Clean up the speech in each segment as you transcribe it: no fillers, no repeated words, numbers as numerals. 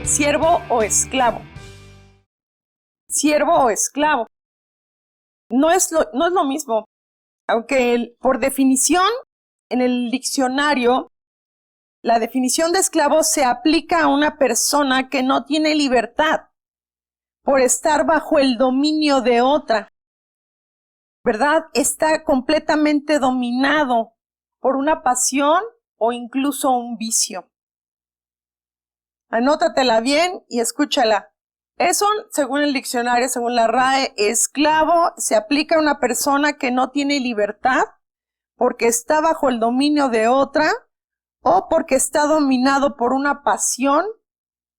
siervo o esclavo. Siervo o esclavo. No es lo mismo, aunque por definición, en el diccionario, la definición de esclavo se aplica a una persona que no tiene libertad por estar bajo el dominio de otra, ¿verdad? Está completamente dominado por una pasión o incluso un vicio. Anótatela bien y escúchala. Eso, según el diccionario, según la RAE, esclavo se aplica a una persona que no tiene libertad porque está bajo el dominio de otra o porque está dominado por una pasión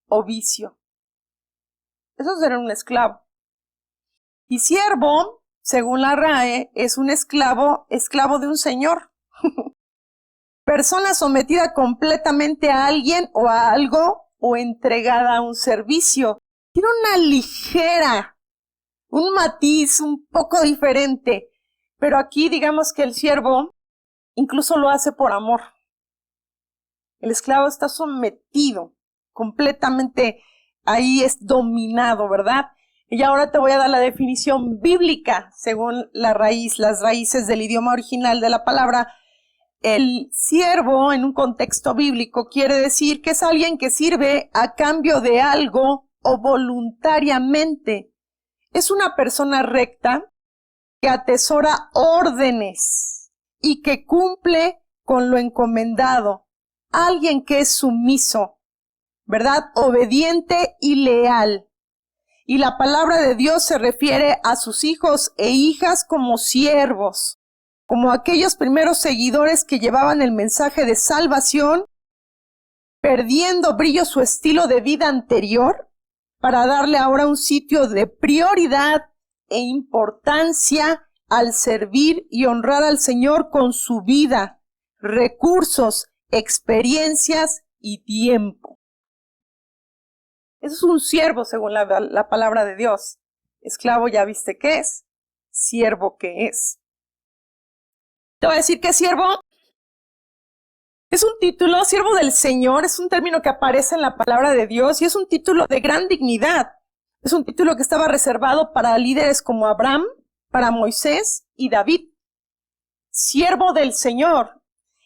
o vicio. Eso será un esclavo. Y siervo, según la RAE, es un esclavo de un señor. Persona sometida completamente a alguien o a algo o entregada a un servicio. Tiene un matiz un poco diferente, pero aquí digamos que el siervo incluso lo hace por amor. El esclavo está sometido completamente, ahí es dominado, ¿verdad? Y ahora te voy a dar la definición bíblica según las raíces del idioma original de la palabra. El siervo en un contexto bíblico quiere decir que es alguien que sirve a cambio de algo o voluntariamente. Es una persona recta que atesora órdenes y que cumple con lo encomendado. Alguien que es sumiso, ¿verdad? Obediente y leal. Y la palabra de Dios se refiere a sus hijos e hijas como siervos, como aquellos primeros seguidores que llevaban el mensaje de salvación, perdiendo brillo su estilo de vida anterior, para darle ahora un sitio de prioridad e importancia al servir y honrar al Señor con su vida, recursos, experiencias y tiempo. Eso es un siervo según la palabra de Dios. Esclavo ya viste qué es, siervo qué es. Te voy a decir que siervo es un título, siervo del Señor, es un término que aparece en la palabra de Dios y es un título de gran dignidad. Es un título que estaba reservado para líderes como Abraham, para Moisés y David. Siervo del Señor.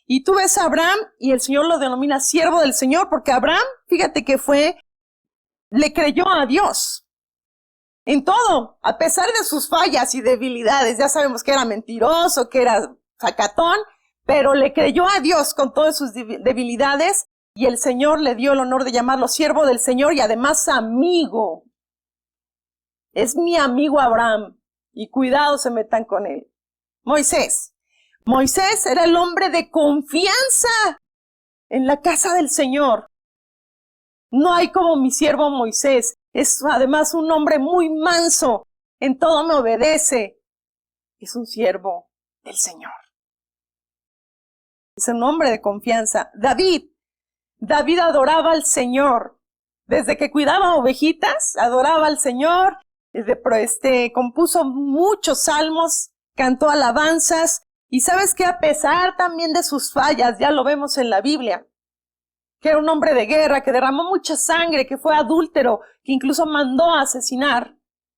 Y tú ves a Abraham y el Señor lo denomina siervo del Señor porque Abraham, fíjate que le creyó a Dios. En todo, a pesar de sus fallas y debilidades, ya sabemos que era mentiroso, que era sacatón, pero le creyó a Dios con todas sus debilidades y el Señor le dio el honor de llamarlo siervo del Señor y además amigo. Es mi amigo Abraham y cuidado se metan con él. Moisés era el hombre de confianza en la casa del Señor. No hay como mi siervo Moisés. Es además un hombre muy manso. En todo me obedece. Es un siervo del Señor. Es un hombre de confianza. David adoraba al Señor. Desde que cuidaba ovejitas, adoraba al Señor. Compuso muchos salmos, cantó alabanzas. Y sabes que a pesar también de sus fallas, ya lo vemos en la Biblia, que era un hombre de guerra, que derramó mucha sangre, que fue adúltero, que incluso mandó a asesinar.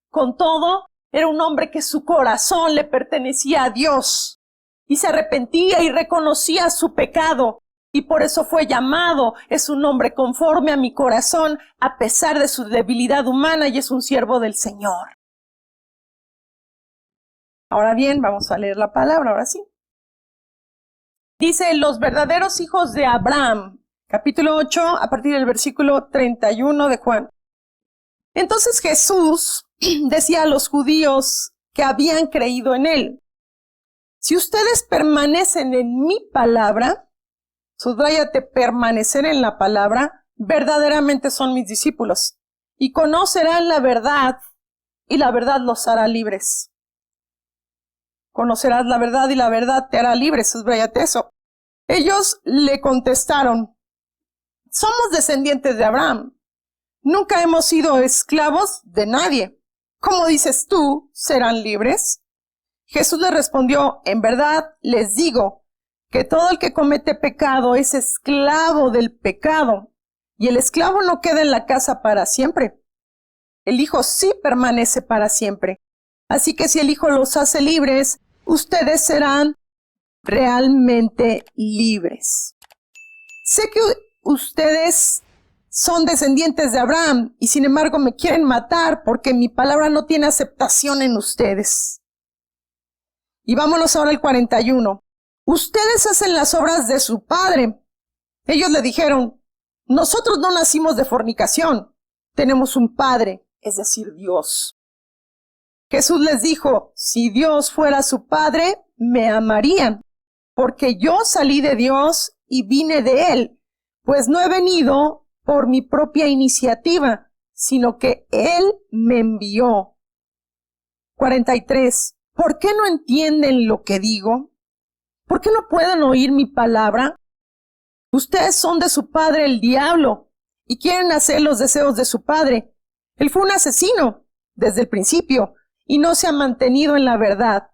Con todo, era un hombre que su corazón le pertenecía a Dios y se arrepentía y reconocía su pecado y por eso fue llamado. Es un hombre conforme a mi corazón a pesar de su debilidad humana y es un siervo del Señor. Ahora bien, vamos a leer la palabra, ahora sí. Dice, los verdaderos hijos de Abraham, capítulo 8, a partir del versículo 31 de Juan. Entonces Jesús decía a los judíos que habían creído en él, si ustedes permanecen en mi palabra, subráyate permanecer en la palabra, verdaderamente son mis discípulos y conocerán la verdad y la verdad los hará libres. Conocerás la verdad y la verdad te hará libres, subráyate eso. Ellos le contestaron, somos descendientes de Abraham. Nunca hemos sido esclavos de nadie. ¿Cómo dices tú, serán libres? Jesús les respondió, en verdad les digo que todo el que comete pecado es esclavo del pecado. Y el esclavo no queda en la casa para siempre. El Hijo sí permanece para siempre. Así que si el Hijo los hace libres, ustedes serán realmente libres. Sé que ustedes son descendientes de Abraham y sin embargo me quieren matar porque mi palabra no tiene aceptación en ustedes. Y vámonos ahora al 41. Ustedes hacen las obras de su padre. Ellos le dijeron, nosotros no nacimos de fornicación, tenemos un padre, es decir, Dios. Jesús les dijo, si Dios fuera su padre, me amarían, porque yo salí de Dios y vine de Él, pues no he venido por mi propia iniciativa, sino que Él me envió. 43. ¿Por qué no entienden lo que digo? ¿Por qué no pueden oír mi palabra? Ustedes son de su padre el diablo y quieren hacer los deseos de su padre. Él fue un asesino desde el principio y no se ha mantenido en la verdad,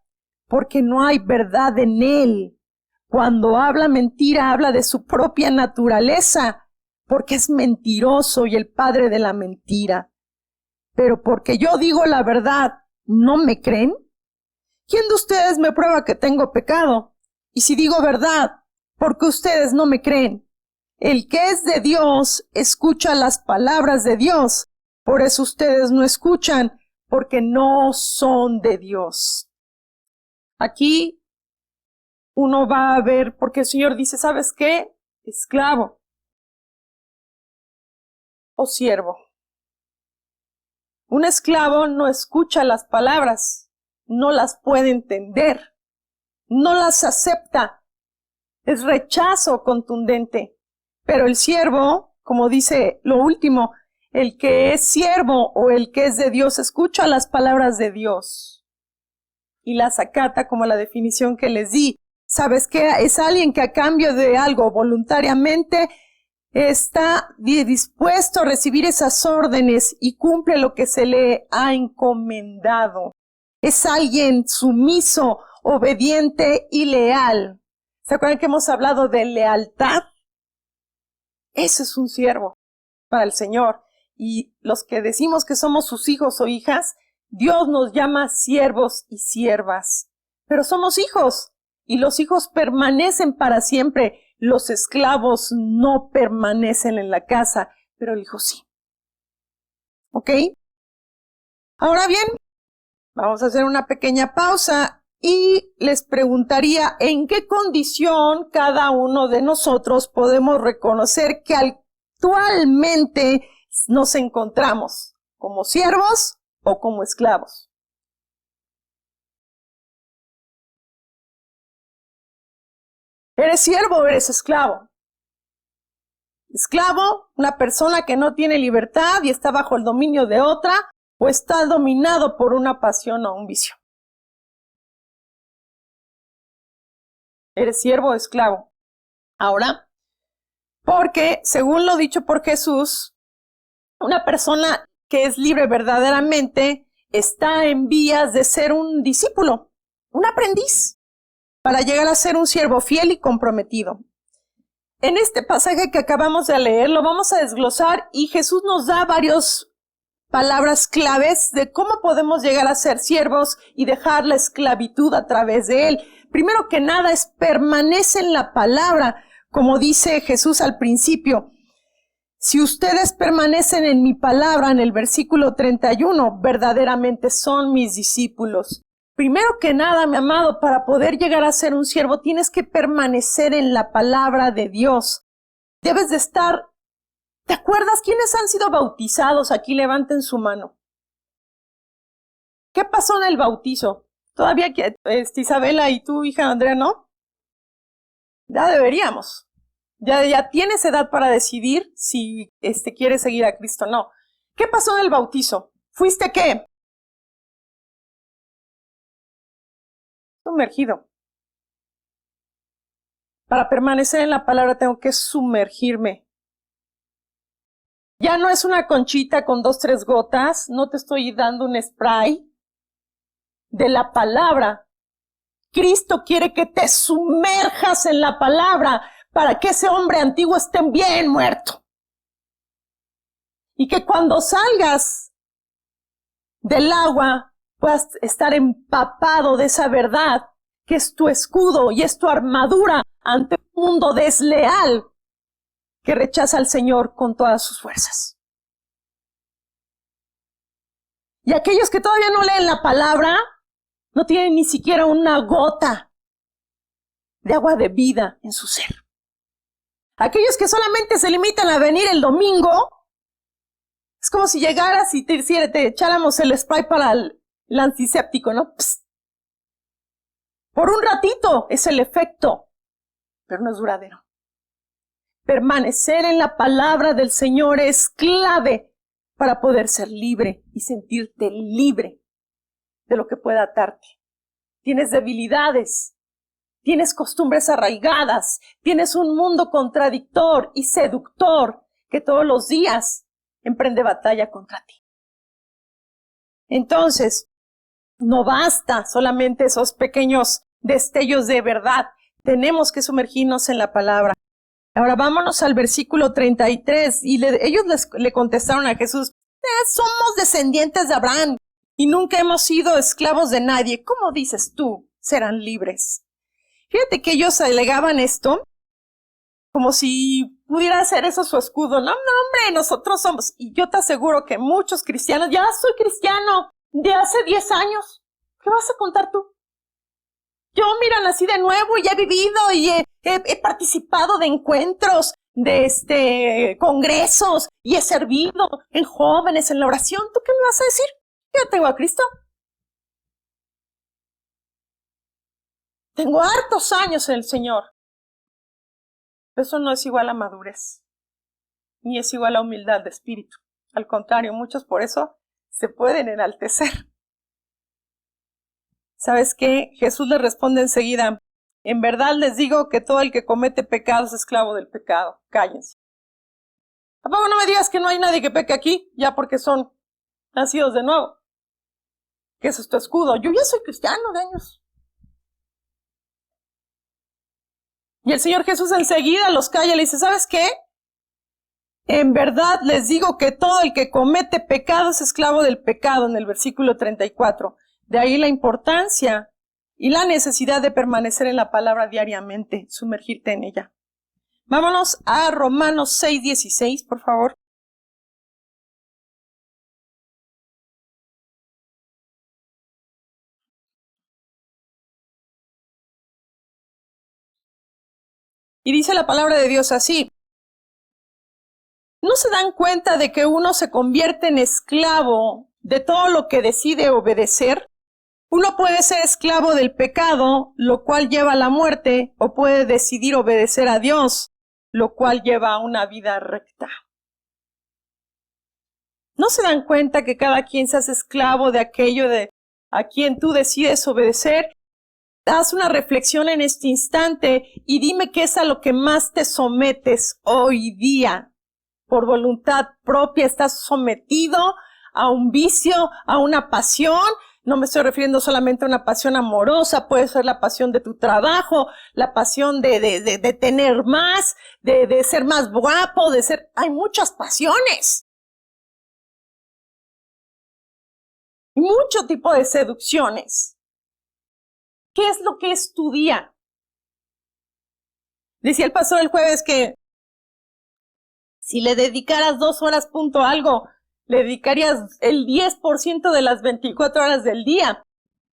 porque no hay verdad en él. Cuando habla mentira, habla de su propia naturaleza, porque es mentiroso y el padre de la mentira. Pero porque yo digo la verdad, ¿no me creen? ¿Quién de ustedes me prueba que tengo pecado? Y si digo verdad, ¿por qué ustedes no me creen? El que es de Dios escucha las palabras de Dios. Por eso ustedes no escuchan, porque no son de Dios. Aquí uno va a ver, porque el Señor dice, ¿sabes qué? Esclavo o siervo. Un esclavo no escucha las palabras, no las puede entender, no las acepta. Es rechazo contundente. Pero el siervo, como dice lo último, el que es siervo o el que es de Dios, escucha las palabras de Dios y las acata como la definición que les di. ¿Sabes qué? Es alguien que a cambio de algo voluntariamente está dispuesto a recibir esas órdenes y cumple lo que se le ha encomendado. Es alguien sumiso, obediente y leal. ¿Se acuerdan que hemos hablado de lealtad? Ese es un siervo para el Señor. Y los que decimos que somos sus hijos o hijas, Dios nos llama siervos y siervas. Pero somos hijos y los hijos permanecen para siempre. Los esclavos no permanecen en la casa, pero el hijo sí. ¿Ok? Ahora bien, vamos a hacer una pequeña pausa y les preguntaría en qué condición cada uno de nosotros podemos reconocer que actualmente nos encontramos, como siervos o como esclavos. ¿Eres siervo o eres esclavo? Esclavo, una persona que no tiene libertad y está bajo el dominio de otra, o está dominado por una pasión o un vicio. ¿Eres siervo o esclavo? Ahora, porque según lo dicho por Jesús, una persona que es libre verdaderamente está en vías de ser un discípulo, un aprendiz, para llegar a ser un siervo fiel y comprometido. En este pasaje que acabamos de leer lo vamos a desglosar y Jesús nos da varias palabras claves de cómo podemos llegar a ser siervos y dejar la esclavitud a través de él. Primero que nada es permanece en la palabra, como dice Jesús al principio. Si ustedes permanecen en mi palabra, en el versículo 31, verdaderamente son mis discípulos. Primero que nada, mi amado, para poder llegar a ser un siervo, tienes que permanecer en la palabra de Dios. Debes de estar. ¿Te acuerdas quiénes han sido bautizados? Aquí levanten su mano. ¿Qué pasó en el bautizo? Todavía que Isabela y tu hija Andrea, ¿no? Ya deberíamos. Ya tienes edad para decidir si quieres seguir a Cristo o no. ¿Qué pasó en el bautizo? ¿Fuiste qué? Sumergido. Para permanecer en la palabra tengo que sumergirme. Ya no es una conchita con 2, 3 gotas, no te estoy dando un spray de la palabra. Cristo quiere que te sumerjas en la palabra para que ese hombre antiguo esté bien muerto. Y que cuando salgas del agua puedas estar empapado de esa verdad, que es tu escudo y es tu armadura ante un mundo desleal que rechaza al Señor con todas sus fuerzas. Y aquellos que todavía no leen la palabra, no tienen ni siquiera una gota de agua de vida en su ser. Aquellos que solamente se limitan a venir el domingo, es como si llegaras y te echáramos el spray para el antiséptico, ¿no? Psst. Por un ratito es el efecto, pero no es duradero. Permanecer en la palabra del Señor es clave para poder ser libre y sentirte libre de lo que pueda atarte. Tienes debilidades, tienes costumbres arraigadas, tienes un mundo contradictor y seductor que todos los días emprende batalla contra ti. Entonces, no basta solamente esos pequeños destellos de verdad. Tenemos que sumergirnos en la palabra. Ahora vámonos al versículo 33. Y ellos le contestaron a Jesús, somos descendientes de Abraham y nunca hemos sido esclavos de nadie. ¿Cómo dices tú serán libres? Fíjate que ellos alegaban esto como si pudiera ser eso su escudo. No, hombre, nosotros somos. Y yo te aseguro que muchos cristianos, ya soy cristiano de hace 10 años. ¿Qué vas a contar tú? Yo, mira, nací de nuevo y he vivido y he participado de encuentros, de congresos y he servido en jóvenes, en la oración. ¿Tú qué me vas a decir? Yo tengo a Cristo. Tengo hartos años en el Señor. Eso no es igual a madurez, ni es igual a humildad de espíritu. Al contrario, muchos por eso se pueden enaltecer. ¿Sabes qué? Jesús les responde enseguida, en verdad les digo que todo el que comete pecado es esclavo del pecado. Cállense. ¿A poco no me digas que no hay nadie que peque aquí? Ya porque son nacidos de nuevo. Que eso es tu escudo. Yo ya soy cristiano de años. Y el Señor Jesús enseguida los calla y le dice, ¿sabes qué? En verdad les digo que todo el que comete pecado es esclavo del pecado, en el versículo 34. De ahí la importancia y la necesidad de permanecer en la palabra diariamente, sumergirte en ella. Vámonos a Romanos 6:16, por favor. Y dice la palabra de Dios así. ¿No se dan cuenta de que uno se convierte en esclavo de todo lo que decide obedecer? Uno puede ser esclavo del pecado, lo cual lleva a la muerte, o puede decidir obedecer a Dios, lo cual lleva a una vida recta. ¿No se dan cuenta que cada quien se hace esclavo de aquello a quien tú decides obedecer? Haz una reflexión en este instante y dime qué es a lo que más te sometes hoy día. Por voluntad propia estás sometido a un vicio, a una pasión. No me estoy refiriendo solamente a una pasión amorosa, puede ser la pasión de tu trabajo, la pasión de tener más, de ser más guapo, hay muchas pasiones. Mucho tipo de seducciones. ¿Qué es lo que es tu día? Decía el pastor el jueves que si le dedicaras 2 horas punto algo, le dedicarías el 10% de las 24 horas del día.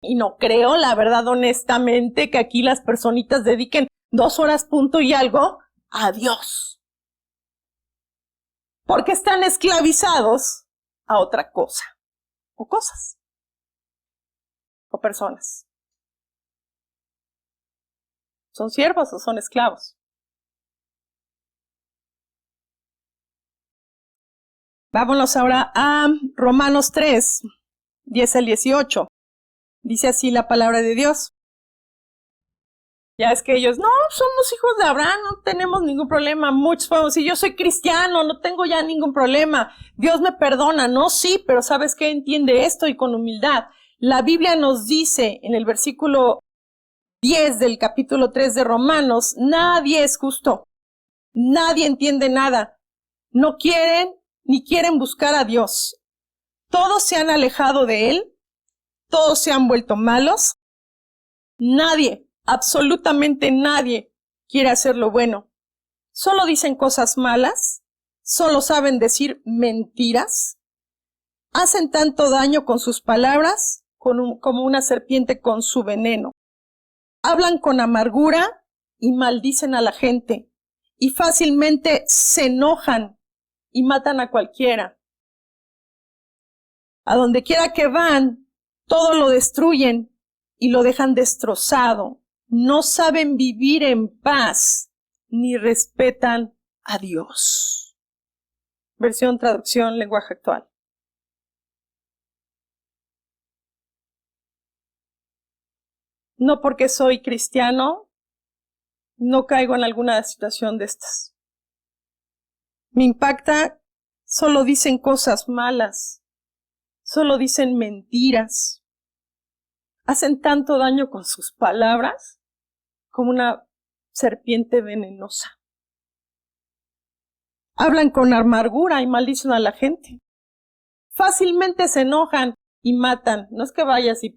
Y no creo, la verdad, honestamente, que aquí las personitas dediquen 2 horas punto y algo a Dios. Porque están esclavizados a otra cosa. O cosas. O personas. ¿Son siervos o son esclavos? Vámonos ahora a Romanos 3, 10 al 18. Dice así la palabra de Dios. Ya es que ellos, no, somos hijos de Abraham, no tenemos ningún problema. Muchos podemos decir, yo soy cristiano, no tengo ya ningún problema. Dios me perdona. No, sí, pero ¿sabes qué? Entiende esto y con humildad. La Biblia nos dice en el versículo 10 del capítulo 3 de Romanos, nadie es justo, nadie entiende nada, no quieren ni quieren buscar a Dios. Todos se han alejado de Él, todos se han vuelto malos. Nadie, absolutamente nadie, quiere hacer lo bueno. Solo dicen cosas malas, solo saben decir mentiras. Hacen tanto daño con sus palabras como una serpiente con su veneno. Hablan con amargura y maldicen a la gente, y fácilmente se enojan y matan a cualquiera. A donde quiera que van, todo lo destruyen y lo dejan destrozado. No saben vivir en paz ni respetan a Dios. Versión traducción lenguaje actual. No porque soy cristiano, no caigo en alguna situación de estas. Me impacta, solo dicen cosas malas, solo dicen mentiras. Hacen tanto daño con sus palabras como una serpiente venenosa. Hablan con amargura y maldicen a la gente. Fácilmente se enojan y matan. No es que vayas y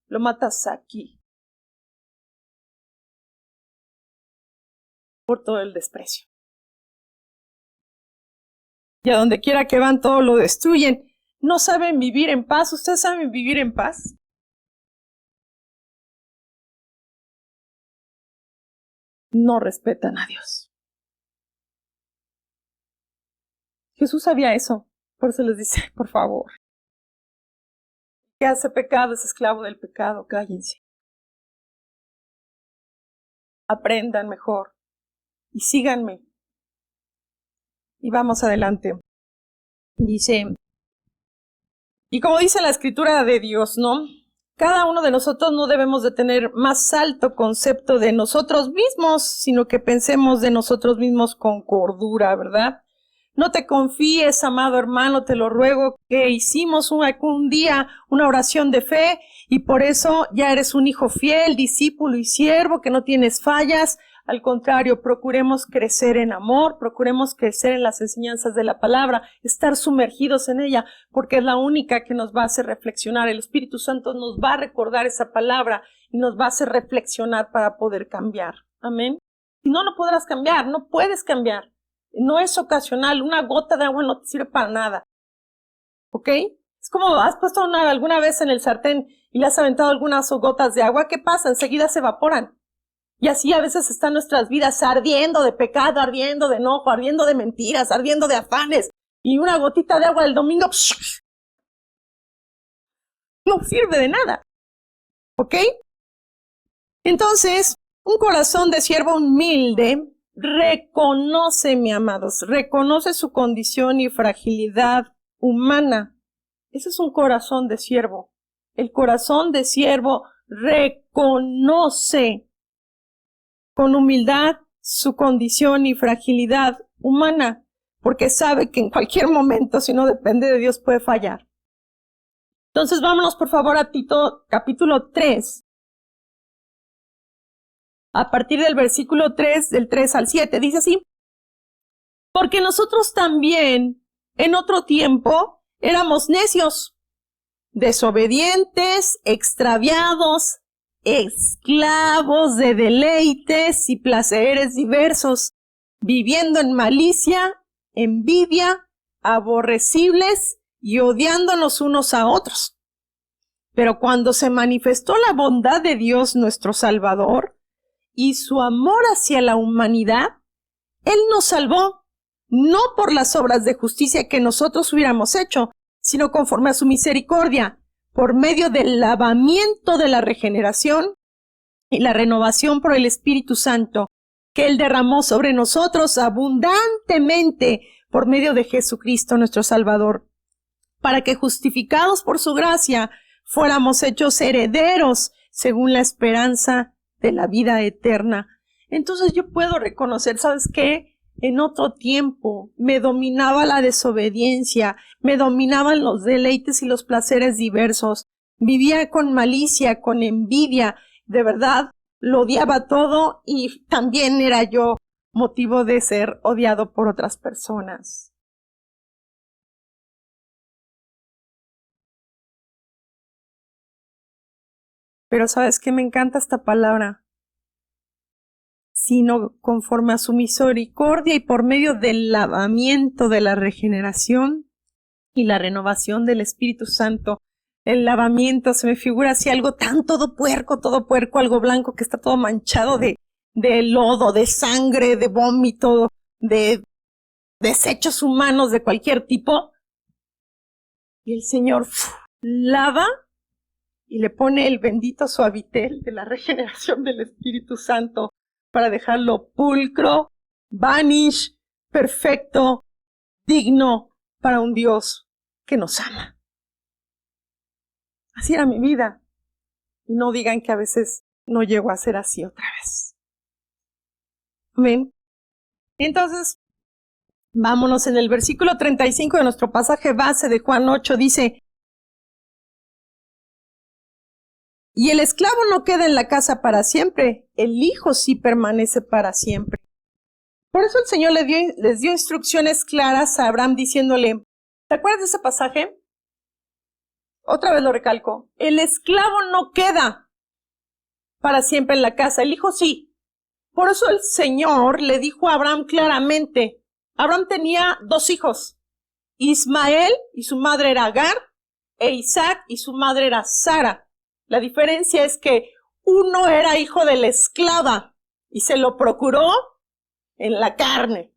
lo matas aquí. Por todo el desprecio. Y a donde quiera que van, todo lo destruyen. No saben vivir en paz. ¿Ustedes saben vivir en paz? No respetan a Dios. Jesús sabía eso. Por eso les dice, por favor. El que hace pecado es esclavo del pecado. Cállense. Aprendan mejor. Y síganme. Y vamos adelante. Dice, y como dice la escritura de Dios, ¿no? Cada uno de nosotros no debemos de tener más alto concepto de nosotros mismos, sino que pensemos de nosotros mismos con cordura, ¿verdad? No te confíes, amado hermano, te lo ruego, que hicimos un día una oración de fe y por eso ya eres un hijo fiel, discípulo y siervo, que no tienes fallas. Al contrario, procuremos crecer en amor, procuremos crecer en las enseñanzas de la palabra, estar sumergidos en ella, porque es la única que nos va a hacer reflexionar. El Espíritu Santo nos va a recordar esa palabra y nos va a hacer reflexionar para poder cambiar. Amén. Si no, no podrás cambiar, no puedes cambiar. No es ocasional, una gota de agua no te sirve para nada. ¿Ok? Es como has puesto alguna vez en el sartén y le has aventado algunas gotas de agua, ¿qué pasa? Enseguida se evaporan. Y así a veces están nuestras vidas ardiendo de pecado, ardiendo de enojo, ardiendo de mentiras, ardiendo de afanes. Y una gotita de agua el domingo no sirve de nada. ¿Ok? Entonces, un corazón de siervo humilde reconoce, mis amados, reconoce su condición y fragilidad humana. Ese es un corazón de siervo. El corazón de siervo reconoce con humildad su condición y fragilidad humana, porque sabe que en cualquier momento, si no depende de Dios, puede fallar. Entonces vámonos por favor a Tito capítulo 3. A partir del versículo 3, del 3 al 7, dice así: porque nosotros también en otro tiempo éramos necios, desobedientes, extraviados, esclavos de deleites y placeres diversos, viviendo en malicia, envidia, aborrecibles y odiándonos unos a otros. Pero cuando se manifestó la bondad de Dios nuestro Salvador y su amor hacia la humanidad, Él nos salvó, no por las obras de justicia que nosotros hubiéramos hecho, sino conforme a su misericordia, por medio del lavamiento de la regeneración y la renovación por el Espíritu Santo, que Él derramó sobre nosotros abundantemente por medio de Jesucristo nuestro Salvador, para que justificados por su gracia fuéramos hechos herederos según la esperanza de la vida eterna. Entonces yo puedo reconocer, ¿sabes qué? En otro tiempo me dominaba la desobediencia, me dominaban los deleites y los placeres diversos, vivía con malicia, con envidia, de verdad lo odiaba todo y también era yo motivo de ser odiado por otras personas. Pero ¿sabes qué? Me encanta esta palabra. Sino conforme a su misericordia y por medio del lavamiento de la regeneración y la renovación del Espíritu Santo. El lavamiento se me figura así algo tan todo puerco, algo blanco que está todo manchado de lodo, de sangre, de vómito, de desechos humanos de cualquier tipo. Y el Señor lava y le pone el bendito suavitel de la regeneración del Espíritu Santo para dejarlo pulcro, vanish, perfecto, digno para un Dios que nos ama. Así era mi vida. Y no digan que a veces no llego a ser así otra vez. Amén. Entonces, vámonos en el versículo 35 de nuestro pasaje base de Juan 8, dice: y el esclavo no queda en la casa para siempre, el hijo sí permanece para siempre. Por eso el Señor les dio instrucciones claras a Abraham diciéndole, ¿te acuerdas de ese pasaje? Otra vez lo recalco, el esclavo no queda para siempre en la casa, el hijo sí. Por eso el Señor le dijo a Abraham claramente, Abraham tenía 2 hijos, Ismael y su madre era Agar, e Isaac y su madre era Sara. La diferencia es que uno era hijo de la esclava y se lo procuró en la carne,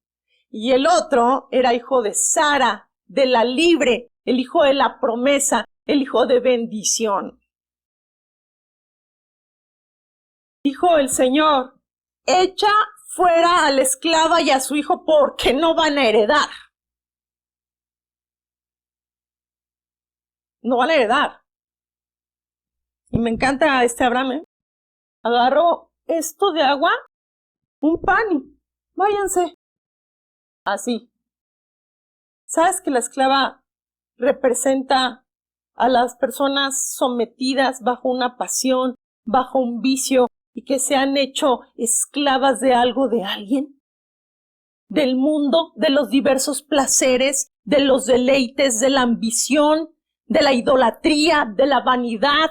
y el otro era hijo de Sara, de la libre, el hijo de la promesa, el hijo de bendición. Dijo el Señor, echa fuera a la esclava y a su hijo porque no van a heredar. No van a heredar. Y me encanta Abraham, agarró esto de agua, un pan y váyanse. Así. ¿Sabes que la esclava representa a las personas sometidas bajo una pasión, bajo un vicio y que se han hecho esclavas de algo, de alguien? Del mundo, de los diversos placeres, de los deleites, de la ambición, de la idolatría, de la vanidad,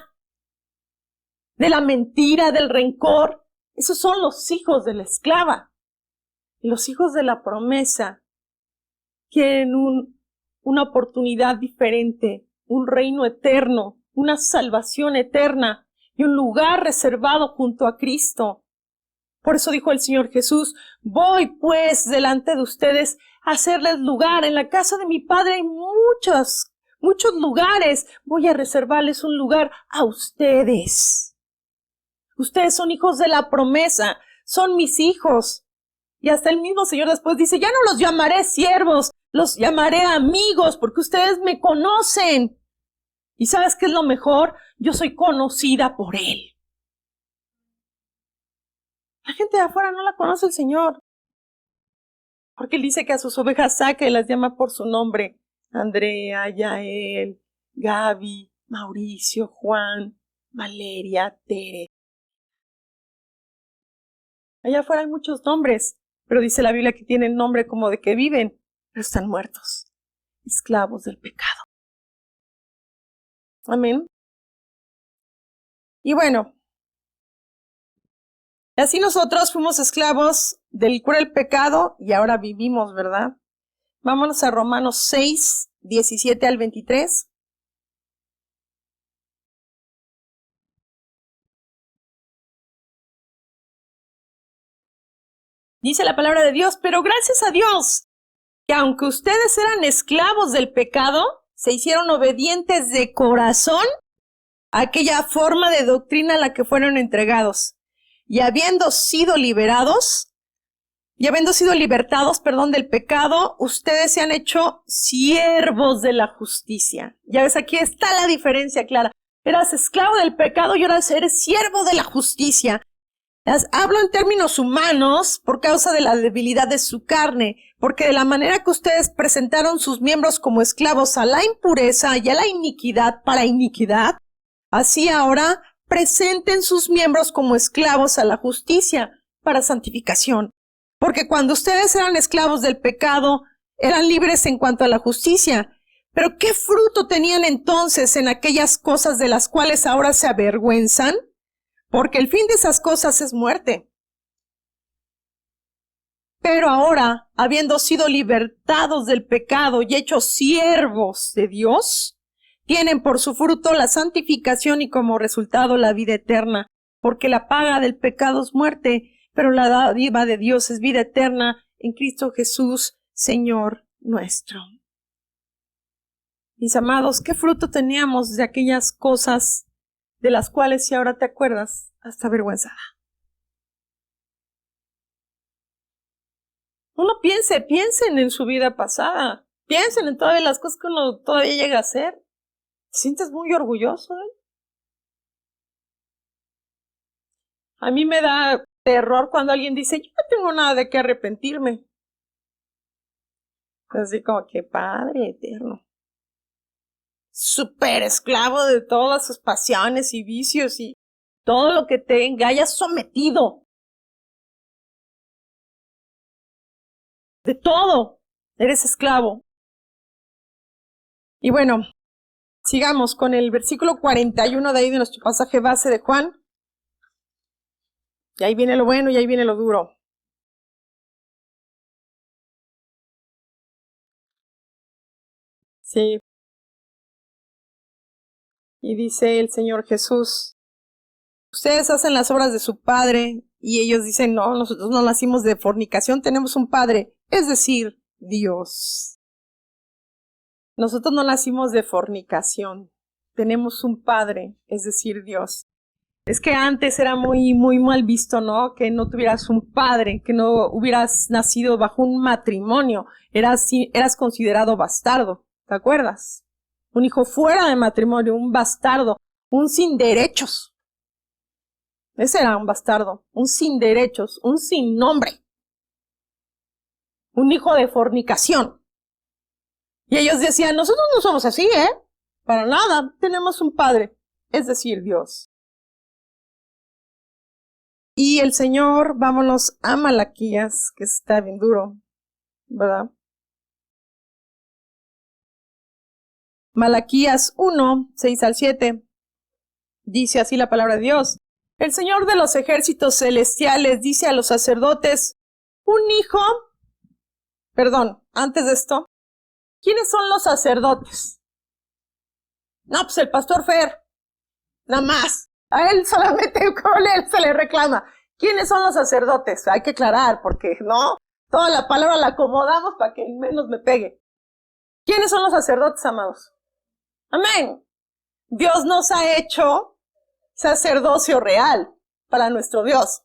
de la mentira, del rencor. Esos son los hijos de la esclava. Y los hijos de la promesa quieren una oportunidad diferente, un reino eterno, una salvación eterna y un lugar reservado junto a Cristo. Por eso dijo el Señor Jesús, voy pues delante de ustedes a hacerles lugar. En la casa de mi Padre hay muchos lugares. Voy a reservarles un lugar a ustedes. Ustedes son hijos de la promesa, son mis hijos. Y hasta el mismo Señor después dice, ya no los llamaré siervos, los llamaré amigos, porque ustedes me conocen. ¿Y sabes qué es lo mejor? Yo soy conocida por Él. La gente de afuera no la conoce el Señor, porque Él dice que a sus ovejas saca y las llama por su nombre. Andrea, Yael, Gaby, Mauricio, Juan, Valeria, Tere. Allá afuera hay muchos nombres, pero dice la Biblia que tienen nombre como de que viven, pero están muertos, esclavos del pecado. Amén. Y bueno, así nosotros fuimos esclavos del cruel pecado y ahora vivimos, ¿verdad? Vámonos a Romanos 6, 17 al 23. Dice la palabra de Dios, pero gracias a Dios, que aunque ustedes eran esclavos del pecado, se hicieron obedientes de corazón a aquella forma de doctrina a la que fueron entregados. Y habiendo sido libertados, del pecado, ustedes se han hecho siervos de la justicia. Ya ves, aquí está la diferencia clara. Eras esclavo del pecado y ahora eres siervo de la justicia. Hablo en términos humanos por causa de la debilidad de su carne, porque de la manera que ustedes presentaron sus miembros como esclavos a la impureza y a la iniquidad para iniquidad, así ahora presenten sus miembros como esclavos a la justicia para santificación. Porque cuando ustedes eran esclavos del pecado, eran libres en cuanto a la justicia. Pero ¿qué fruto tenían entonces en aquellas cosas de las cuales ahora se avergüenzan? porque el fin de esas cosas es muerte. Pero ahora, habiendo sido libertados del pecado y hechos siervos de Dios, tienen por su fruto la santificación y como resultado la vida eterna, porque la paga del pecado es muerte, pero la dádiva de Dios es vida eterna en Cristo Jesús, Señor nuestro. Mis amados, ¿qué fruto teníamos de aquellas cosas de las cuales si ahora te acuerdas, hasta vergüenza? Uno piensen en su vida pasada, piensen en todas las cosas que uno todavía llega a hacer. ¿Te sientes muy orgulloso? A mí me da terror cuando alguien dice, yo no tengo nada de qué arrepentirme. Así como que Padre eterno. Súper esclavo de todas sus pasiones y vicios y todo lo que te hayas sometido. De todo, eres esclavo. Y bueno, sigamos con el versículo 41 de ahí de nuestro pasaje base de Juan. Y ahí viene lo bueno y ahí viene lo duro. Sí. Y dice el Señor Jesús, ustedes hacen las obras de su Padre, y ellos dicen, no, nosotros no nacimos de fornicación, tenemos un Padre, es decir, Dios. Nosotros no nacimos de fornicación, tenemos un Padre, es decir, Dios. Es que antes era muy mal visto, ¿no? Que no tuvieras un padre, que no hubieras nacido bajo un matrimonio, eras considerado bastardo, ¿te acuerdas? Un hijo fuera de matrimonio, un bastardo, un sin derechos. Ese era un bastardo, un sin derechos, un sin nombre. Un hijo de fornicación. Y ellos decían, nosotros no somos así, para nada, tenemos un Padre, es decir, Dios. Y el Señor, vámonos a Malaquías, que está bien duro, ¿verdad? Malaquías 1, 6 al 7, dice así la palabra de Dios. El Señor de los ejércitos celestiales dice a los sacerdotes, antes de esto, ¿quiénes son los sacerdotes? No, pues el pastor Fer, nada más. A él solamente con él se le reclama. ¿Quiénes son los sacerdotes? Hay que aclarar, porque no, toda la palabra la acomodamos para que menos me pegue. ¿Quiénes son los sacerdotes, amados? Amén. Dios nos ha hecho sacerdocio real para nuestro Dios.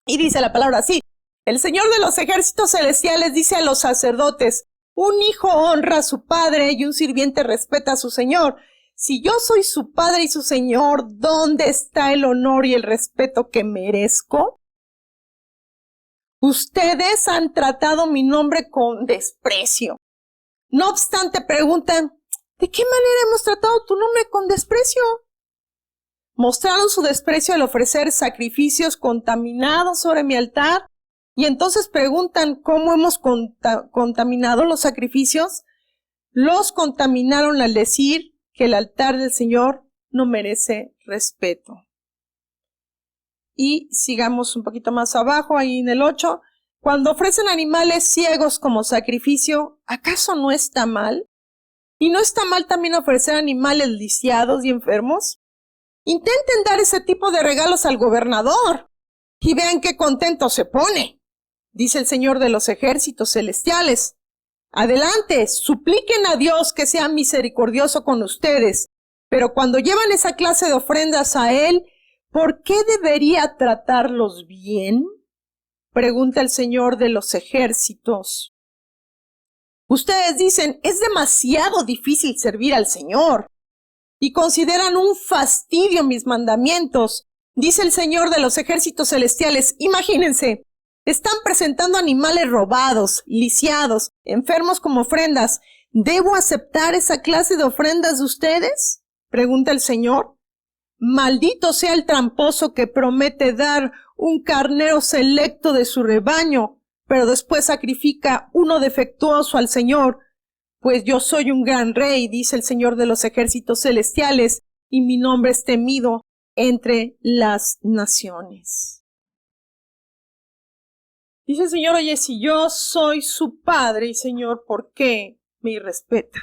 Y dice la palabra así. El Señor de los ejércitos celestiales dice a los sacerdotes, un hijo honra a su padre y un sirviente respeta a su señor. Si yo soy su padre y su señor, ¿dónde está el honor y el respeto que merezco? Ustedes han tratado mi nombre con desprecio. No obstante, preguntan, ¿de qué manera hemos tratado tu nombre con desprecio? Mostraron su desprecio al ofrecer sacrificios contaminados sobre mi altar. Y entonces preguntan, ¿cómo hemos contaminado los sacrificios? Los contaminaron al decir que el altar del Señor no merece respeto. Y sigamos un poquito más abajo, ahí en el 8. Cuando ofrecen animales ciegos como sacrificio, ¿acaso no está mal? ¿Y no está mal también ofrecer animales lisiados y enfermos? Intenten dar ese tipo de regalos al gobernador y vean qué contento se pone, dice el Señor de los ejércitos celestiales. Adelante, supliquen a Dios que sea misericordioso con ustedes, pero cuando llevan esa clase de ofrendas a Él, ¿por qué debería tratarlos bien? Pregunta el Señor de los ejércitos. Ustedes dicen, es demasiado difícil servir al Señor, y consideran un fastidio mis mandamientos, dice el Señor de los ejércitos celestiales. Imagínense. Están presentando animales robados, lisiados, enfermos como ofrendas. ¿Debo aceptar esa clase de ofrendas de ustedes? Pregunta el Señor. Maldito sea el tramposo que promete dar un carnero selecto de su rebaño, pero después sacrifica uno defectuoso al Señor. Pues yo soy un gran rey, dice el Señor de los ejércitos celestiales, y mi nombre es temido entre las naciones. Dice el Señor, oye, si yo soy su padre, y Señor, ¿por qué me irrespeta?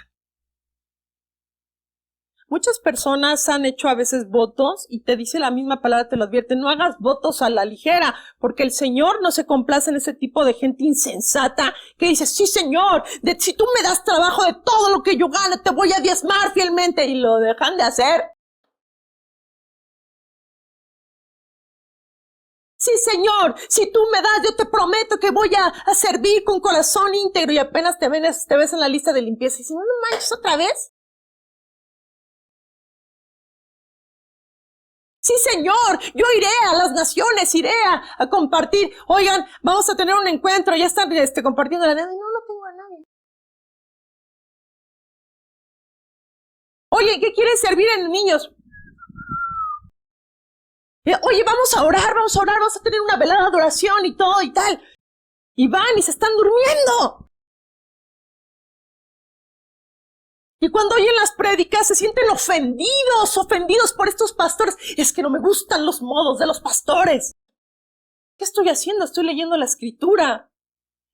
Muchas personas han hecho a veces votos y te dice la misma palabra, te lo advierte, no hagas votos a la ligera, porque el Señor no se complace en ese tipo de gente insensata que dice, sí Señor, si tú me das trabajo de todo lo que yo gane, te voy a diezmar fielmente, y lo dejan de hacer. Sí Señor, si tú me das, yo te prometo que voy a servir con corazón íntegro, y apenas te ves en la lista de limpieza y dices, no manches, ¿otra vez? Sí, Señor, yo iré a las naciones, iré a compartir. Oigan, vamos a tener un encuentro, ya están compartiendo la nada. No tengo a nadie. Oye, ¿qué quieres servir en niños? Oye, vamos a orar, vamos a tener una velada de oración y todo y tal. Y van y se están durmiendo. Y cuando oyen las prédicas se sienten ofendidos por estos pastores. Es que no me gustan los modos de los pastores. ¿Qué estoy haciendo? Estoy leyendo la Escritura.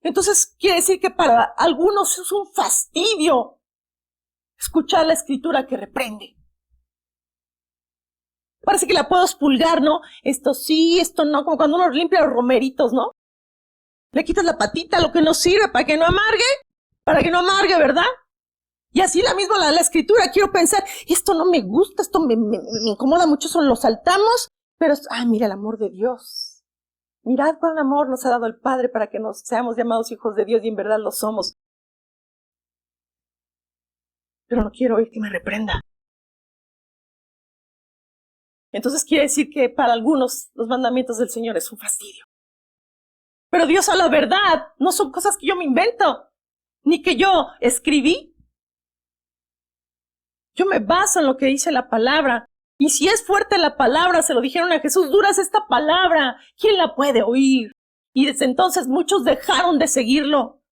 Entonces quiere decir que para algunos es un fastidio escuchar la Escritura que reprende. Parece que la puedo expulgar, ¿no? Esto sí, esto no, como cuando uno limpia los romeritos, ¿no? Le quitas la patita, lo que no sirve, para que no amargue, ¿verdad? Y así la misma la Escritura, quiero pensar, esto no me gusta, esto me incomoda mucho, eso lo saltamos, pero, mira el amor de Dios. Mirad cuán amor nos ha dado el Padre para que nos seamos llamados hijos de Dios, y en verdad lo somos. Pero no quiero oír que me reprenda. Entonces quiere decir que para algunos los mandamientos del Señor es un fastidio. Pero Dios a la verdad, no son cosas que yo me invento, ni que yo escribí. Yo me baso en lo que dice la palabra. Y si es fuerte la palabra, se lo dijeron a Jesús, dura es esta palabra, ¿quién la puede oír? Y desde entonces muchos dejaron de seguirlo.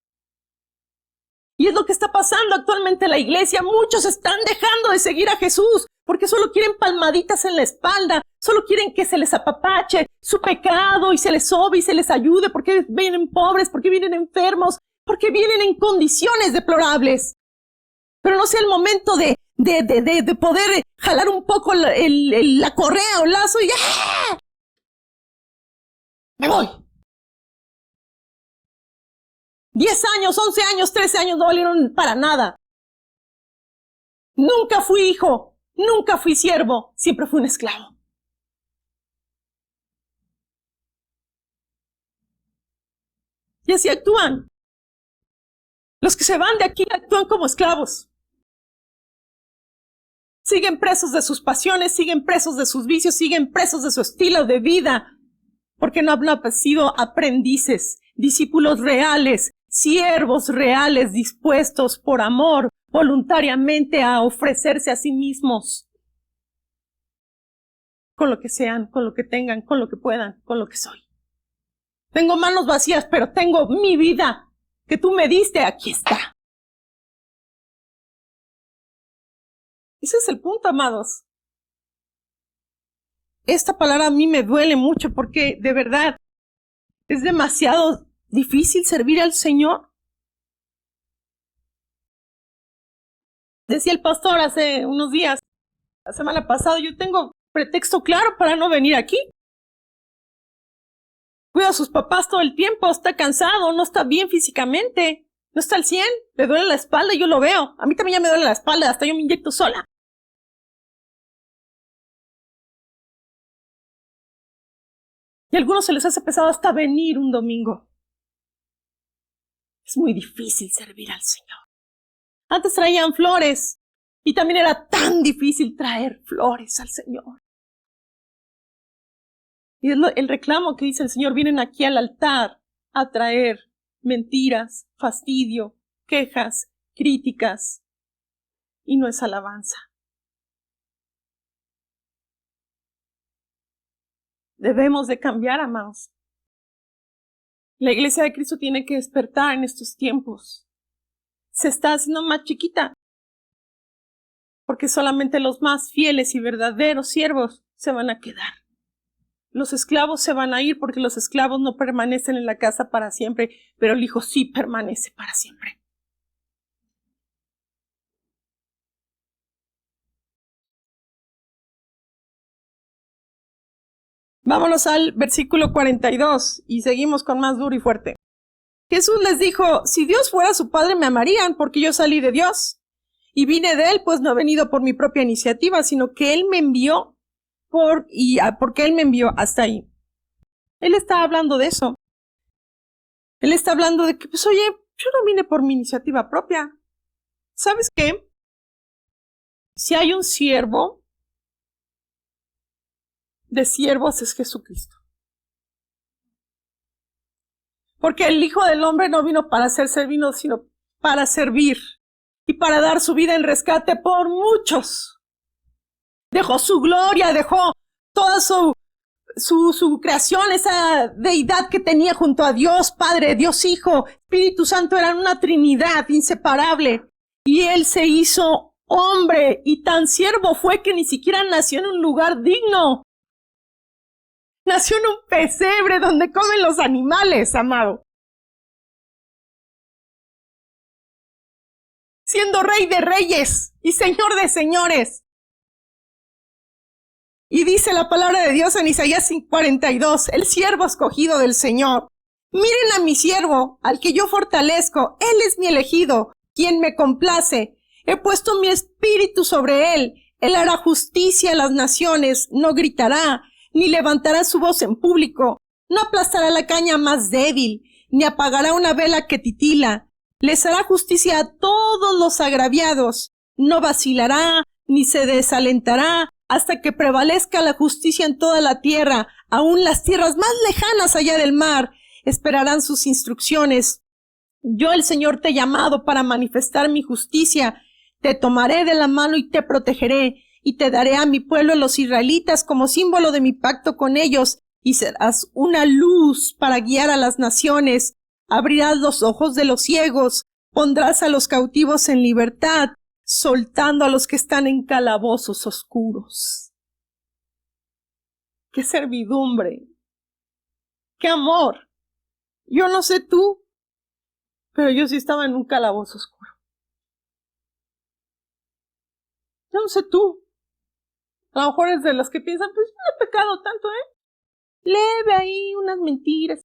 Y es lo que está pasando actualmente en la iglesia. Muchos están dejando de seguir a Jesús porque solo quieren palmaditas en la espalda, solo quieren que se les apapache su pecado y se les sobe y se les ayude, porque vienen pobres, porque vienen enfermos, porque vienen en condiciones deplorables. Pero no sea el momento de poder jalar un poco la correa o el lazo y ¡ah! Me voy. 10 años, 11 años, 13 años no valieron para nada. Nunca fui hijo, nunca fui siervo, siempre fui un esclavo. Y así actúan. Los que se van de aquí actúan como esclavos. Siguen presos de sus pasiones, siguen presos de sus vicios, siguen presos de su estilo de vida, porque no han sido aprendices, discípulos reales, siervos reales, dispuestos por amor, voluntariamente a ofrecerse a sí mismos, con lo que sean, con lo que tengan, con lo que puedan, con lo que soy. Tengo manos vacías, pero tengo mi vida que tú me diste, aquí está. Ese es el punto, amados. Esta palabra a mí me duele mucho porque de verdad es demasiado difícil servir al Señor. Decía el pastor hace unos días, la semana pasada, yo tengo pretexto claro para no venir aquí. Cuida a sus papás todo el tiempo, está cansado, no está bien físicamente, no está al 100, le duele la espalda, yo lo veo. A mí también ya me duele la espalda, hasta yo me inyecto sola. Y a algunos se les hace pesado hasta venir un domingo. Es muy difícil servir al Señor. Antes traían flores y también era tan difícil traer flores al Señor. Y es el reclamo que dice el Señor, vienen aquí al altar a traer mentiras, fastidio, quejas, críticas, y no es alabanza. Debemos de cambiar, amados. La Iglesia de Cristo tiene que despertar en estos tiempos. Se está haciendo más chiquita, porque solamente los más fieles y verdaderos siervos se van a quedar. Los esclavos se van a ir porque los esclavos no permanecen en la casa para siempre, pero el hijo sí permanece para siempre. Vámonos al versículo 42 y seguimos con más duro y fuerte. Jesús les dijo, si Dios fuera su padre me amarían porque yo salí de Dios y vine de él, pues no he venido por mi propia iniciativa, sino que él me envió porque él me envió hasta ahí. Él está hablando de eso. Él está hablando de que, pues oye, yo no vine por mi iniciativa propia. ¿Sabes qué? Si hay un siervo de siervos es Jesucristo. Porque el Hijo del Hombre no vino para ser servido, sino para servir y para dar su vida en rescate por muchos. Dejó su gloria, dejó toda su creación, esa deidad que tenía junto a Dios Padre, Dios Hijo, Espíritu Santo, eran una trinidad inseparable. Y Él se hizo hombre y tan siervo fue que ni siquiera nació en un lugar digno. Nació en un pesebre donde comen los animales, amado. Siendo rey de reyes y señor de señores. Y dice la palabra de Dios en Isaías 42, el siervo escogido del Señor. Miren a mi siervo, al que yo fortalezco. Él es mi elegido, quien me complace. He puesto mi espíritu sobre él. Él hará justicia a las naciones, no gritará, ni levantará su voz en público. No aplastará la caña más débil, ni apagará una vela que titila. Les hará justicia a todos los agraviados. No vacilará, ni se desalentará, hasta que prevalezca la justicia en toda la tierra. Aún las tierras más lejanas allá del mar esperarán sus instrucciones. Yo, el Señor, te he llamado para manifestar mi justicia. Te tomaré de la mano y te protegeré, y te daré a mi pueblo, los israelitas, como símbolo de mi pacto con ellos, y serás una luz para guiar a las naciones. Abrirás los ojos de los ciegos, pondrás a los cautivos en libertad, soltando a los que están en calabozos oscuros. ¡Qué servidumbre! ¡Qué amor! Yo no sé tú, pero yo sí estaba en un calabozo oscuro. Yo no sé tú. A lo mejor es de los que piensan, pues no he pecado tanto, leve ahí unas mentiras.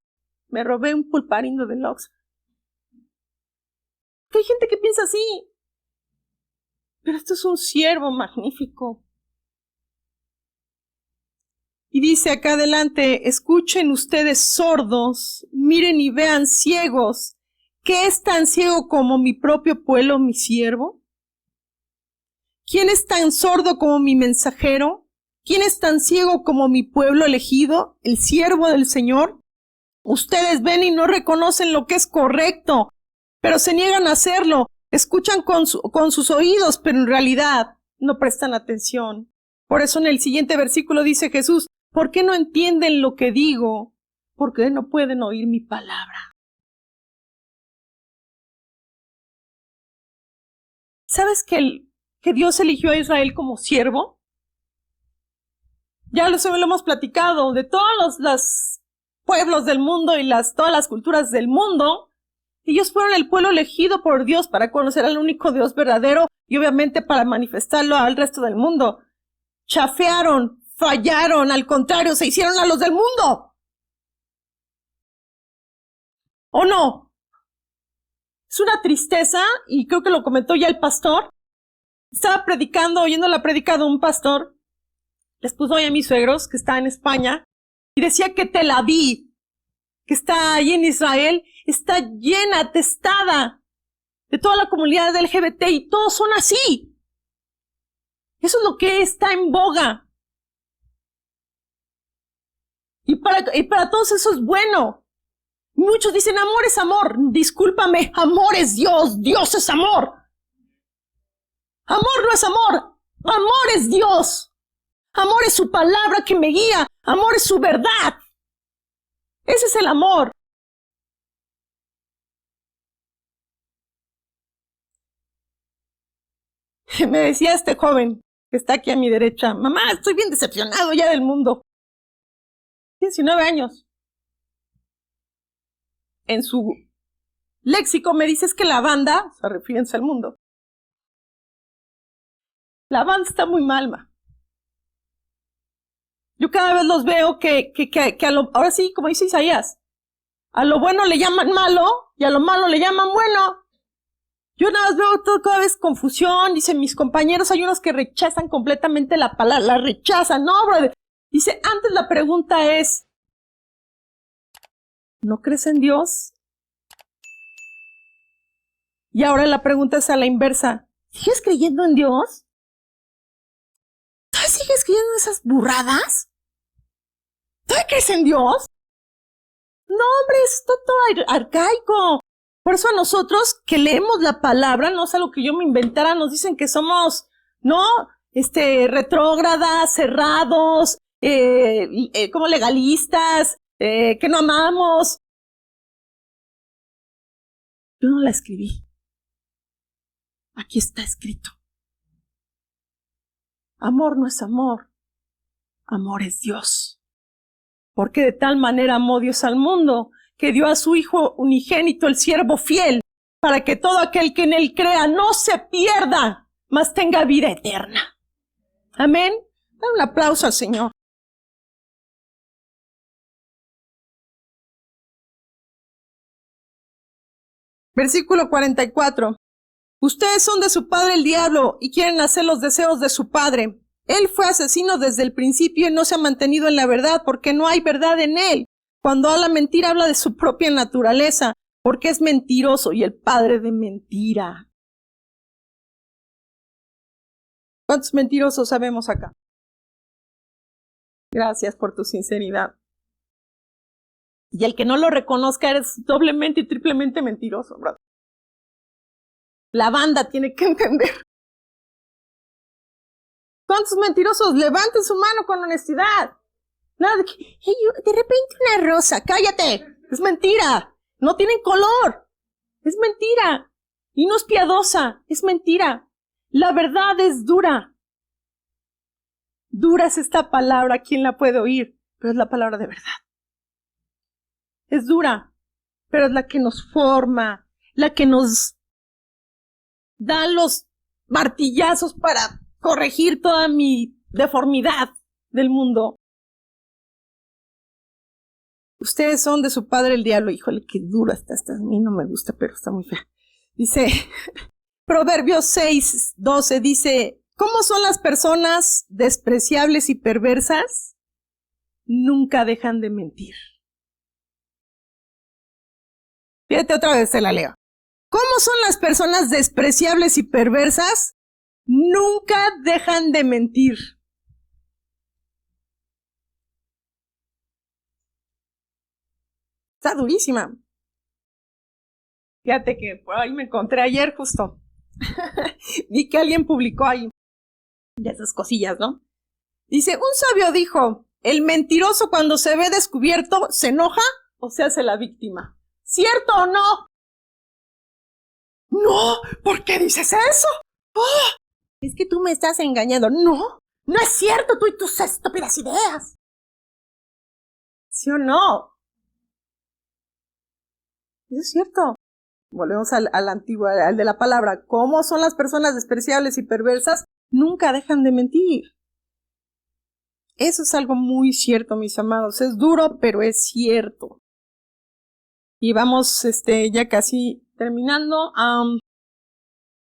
Me robé un pulparindo del Oxxo. Que hay gente que piensa así. Pero esto es un siervo magnífico. Y dice acá adelante, escuchen ustedes sordos, miren y vean ciegos. ¿Qué es tan ciego como mi propio pueblo, mi siervo? ¿Quién es tan sordo como mi mensajero? ¿Quién es tan ciego como mi pueblo elegido, el siervo del Señor? Ustedes ven y no reconocen lo que es correcto, pero se niegan a hacerlo. Escuchan con sus oídos, pero en realidad no prestan atención. Por eso en el siguiente versículo dice Jesús, ¿por qué no entienden lo que digo? ¿Por qué no pueden oír mi palabra? ¿Sabes que Dios eligió a Israel como siervo? Ya lo hemos platicado, de todos los pueblos del mundo y todas las culturas del mundo, ellos fueron el pueblo elegido por Dios para conocer al único Dios verdadero y obviamente para manifestarlo al resto del mundo. Chafearon, fallaron, al contrario, se hicieron a los del mundo. ¿O no? Es una tristeza, y creo que lo comentó ya el pastor. Estaba predicando, oyendo la prédica de un pastor. Les puso hoy a mis suegros, que está en España, y decía que Tel Aviv, que está ahí en Israel, está llena, atestada de toda la comunidad del LGBT, y todos son así. Eso es lo que está en boga. Y para todos eso es bueno. Muchos dicen, amor es amor. Discúlpame, amor es Dios. Dios es amor. Amor no es amor. Amor es Dios. Amor es su palabra que me guía. Amor es su verdad. Ese es el amor. Me decía este joven, que está aquí a mi derecha. Mamá, estoy bien decepcionado ya del mundo. 19 años. En su léxico me dices que la banda, o sea, refírense al mundo, la banda está muy mal, ma. Yo cada vez los veo que ahora sí, como dice Isaías, a lo bueno le llaman malo y a lo malo le llaman bueno. Yo nada más veo todo, cada vez confusión. Dicen mis compañeros, hay unos que rechazan completamente la palabra, la rechazan. No, brother. Dice, antes la pregunta es, ¿no crees en Dios? Y ahora la pregunta es a la inversa, ¿sigues creyendo en Dios? ¿Todavía sigues creyendo en esas burradas? ¿Todavía crees en Dios? No, hombre, esto es todo arcaico. Por eso a nosotros que leemos la palabra, no es algo que yo me inventara, nos dicen que somos, ¿no? Retrógradas, cerrados, como legalistas, que no amamos. Yo no la escribí. Aquí está escrito. Amor no es amor. Amor es Dios. Porque de tal manera amó Dios al mundo, que dio a su Hijo unigénito, el siervo fiel, para que todo aquel que en él crea no se pierda, mas tenga vida eterna. Amén. Dale un aplauso al Señor. Versículo 44. Ustedes son de su padre el diablo y quieren hacer los deseos de su padre. Él fue asesino desde el principio y no se ha mantenido en la verdad porque no hay verdad en él. Cuando habla mentira, habla de su propia naturaleza, porque es mentiroso y el padre de mentira. ¿Cuántos mentirosos sabemos acá? Gracias por tu sinceridad. Y el que no lo reconozca, eres doblemente y triplemente mentiroso, brother. La banda tiene que entender. ¿Cuántos mentirosos? Levanten su mano con honestidad. Nada de que, hey, de repente una rosa, cállate. Es mentira. No tienen color. Es mentira. Y no es piadosa. Es mentira. La verdad es dura. Dura es esta palabra. ¿Quién la puede oír? Pero es la palabra de verdad. Es dura, pero es la que nos forma, la que nos da los martillazos para corregir toda mi deformidad del mundo. Ustedes son de su padre el diablo. Híjole, qué dura está esta. A mí no me gusta, pero está muy fea. Dice, Proverbios 6:12 dice, ¿cómo son las personas despreciables y perversas? Nunca dejan de mentir. Fíjate otra vez, te la leo. ¿Cómo son las personas despreciables y perversas? Nunca dejan de mentir. Está durísima. Fíjate que por ahí me encontré ayer justo. Vi que alguien publicó ahí de esas cosillas, ¿no? Dice, un sabio dijo, el mentiroso cuando se ve descubierto se enoja o se hace la víctima. ¿Cierto o no? No, ¿por qué dices eso? ¡Oh! Es que tú me estás engañando. No, no es cierto, tú y tus estúpidas ideas. ¿Sí o no? Eso es cierto. Volvemos al antiguo, al de la palabra. ¿Cómo son las personas despreciables y perversas? Nunca dejan de mentir. Eso es algo muy cierto, mis amados. Es duro, pero es cierto. Y vamos ya casi terminando.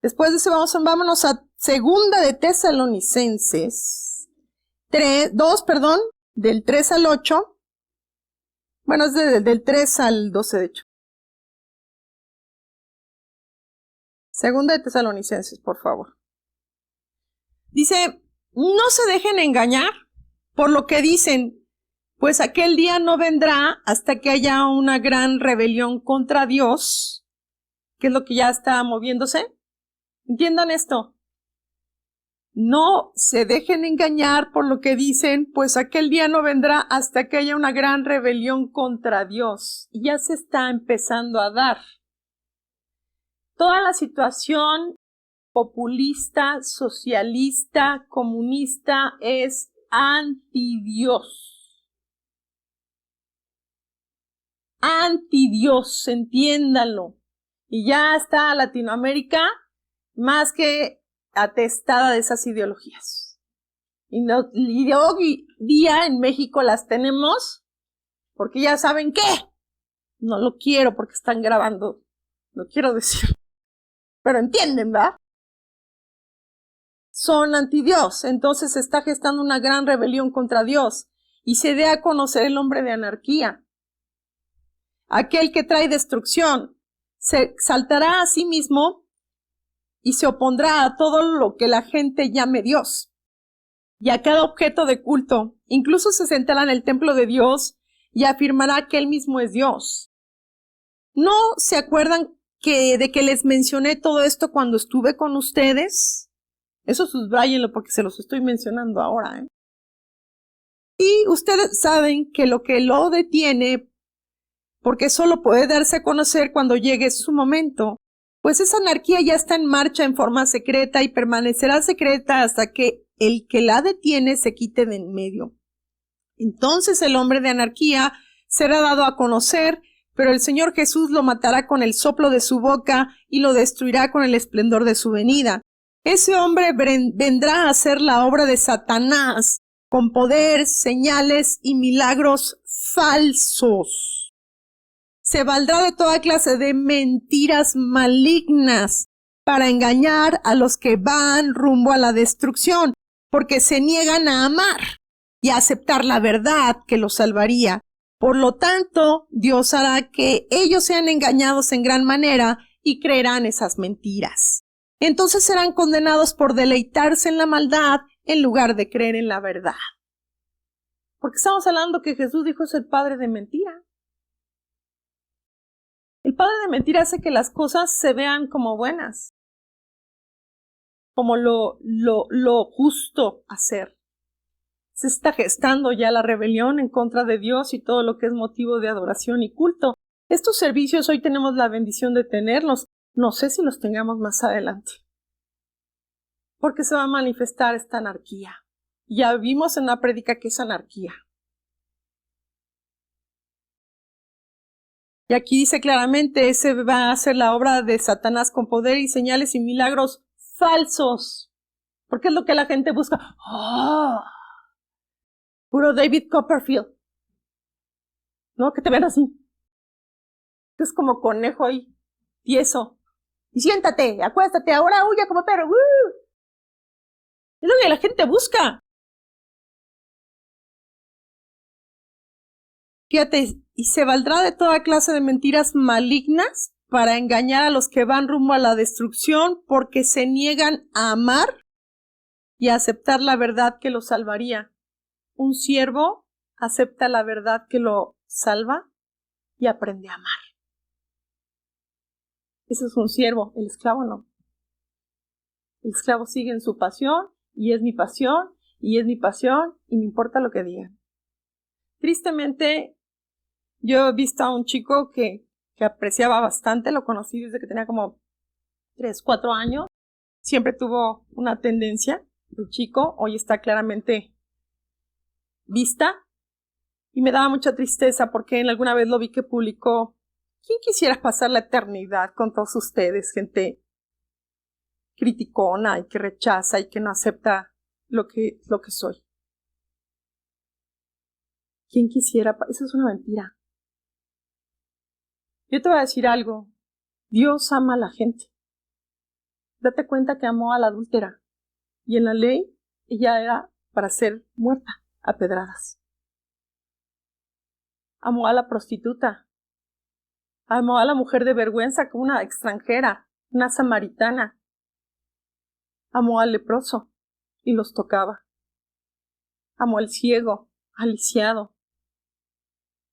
Después de eso vámonos a Segunda de Tesalonicenses 2, del 3 al 8. Bueno, es del 3 al 12, de hecho. Segunda de Tesalonicenses, por favor. Dice, no se dejen engañar por lo que dicen, pues aquel día no vendrá hasta que haya una gran rebelión contra Dios, que es lo que ya está moviéndose. Entiendan esto. No se dejen engañar por lo que dicen, pues aquel día no vendrá hasta que haya una gran rebelión contra Dios. Y ya se está empezando a dar. Toda la situación populista, socialista, comunista, es antidios. Antidios, entiéndanlo. Y ya está Latinoamérica más que atestada de esas ideologías. Y hoy día en México las tenemos porque ya saben qué. No lo quiero porque están grabando. No quiero decir. Pero entienden, ¿verdad? Son antidios. Entonces se está gestando una gran rebelión contra Dios. Y se dé a conocer el hombre de anarquía. Aquel que trae destrucción. Se exaltará a sí mismo y se opondrá a todo lo que la gente llame Dios. Y a cada objeto de culto. Incluso se sentará en el templo de Dios y afirmará que él mismo es Dios. ¿No se acuerdan de que les mencioné todo esto cuando estuve con ustedes? Eso subrayenlo porque se los estoy mencionando ahora, ¿eh? Y ustedes saben que lo que lo detiene, porque solo puede darse a conocer cuando llegue su momento, pues esa anarquía ya está en marcha en forma secreta y permanecerá secreta hasta que el que la detiene se quite de en medio. Entonces el hombre de anarquía será dado a conocer, pero el Señor Jesús lo matará con el soplo de su boca y lo destruirá con el esplendor de su venida. Ese hombre vendrá a hacer la obra de Satanás con poder, señales y milagros falsos. Se valdrá de toda clase de mentiras malignas para engañar a los que van rumbo a la destrucción, porque se niegan a amar y a aceptar la verdad que los salvaría. Por lo tanto, Dios hará que ellos sean engañados en gran manera y creerán esas mentiras. Entonces serán condenados por deleitarse en la maldad en lugar de creer en la verdad. Porque estamos hablando que Jesús dijo es el padre de mentira. El padre de mentira hace que las cosas se vean como buenas, como lo justo hacer. Se está gestando ya la rebelión en contra de Dios y todo lo que es motivo de adoración y culto. Estos servicios hoy tenemos la bendición de tenerlos. No sé si los tengamos más adelante. Porque se va a manifestar esta anarquía. Ya vimos en la prédica que es anarquía. Y aquí dice claramente, ese va a ser la obra de Satanás con poder y señales y milagros falsos. Porque es lo que la gente busca. ¡Oh! Puro David Copperfield. ¿No? Que te ven así. Es como conejo ahí, tieso. Y siéntate, acuéstate, ahora huya como perro. Es lo que la gente busca. Fíjate, y se valdrá de toda clase de mentiras malignas para engañar a los que van rumbo a la destrucción porque se niegan a amar y a aceptar la verdad que los salvaría. Un siervo acepta la verdad que lo salva y aprende a amar. Ese es un siervo, el esclavo no. El esclavo sigue en su pasión y es mi pasión y es mi pasión y me importa lo que digan. Tristemente, yo he visto a un chico que apreciaba bastante, lo conocí desde que tenía como 3, 4 años. Siempre tuvo una tendencia, el chico, hoy está claramente vista. Y me daba mucha tristeza porque alguna vez lo vi que publicó, ¿quién quisiera pasar la eternidad con todos ustedes? Gente criticona y que rechaza y que no acepta lo que soy. ¿Quién quisiera? Eso es una mentira. Yo te voy a decir algo. Dios ama a la gente. Date cuenta que amó a la adúltera. Y en la ley, ella era para ser muerta a pedradas. Amó a la prostituta. Amó a la mujer de vergüenza como una extranjera, una samaritana. Amó al leproso y los tocaba. Amó al ciego, al lisiado.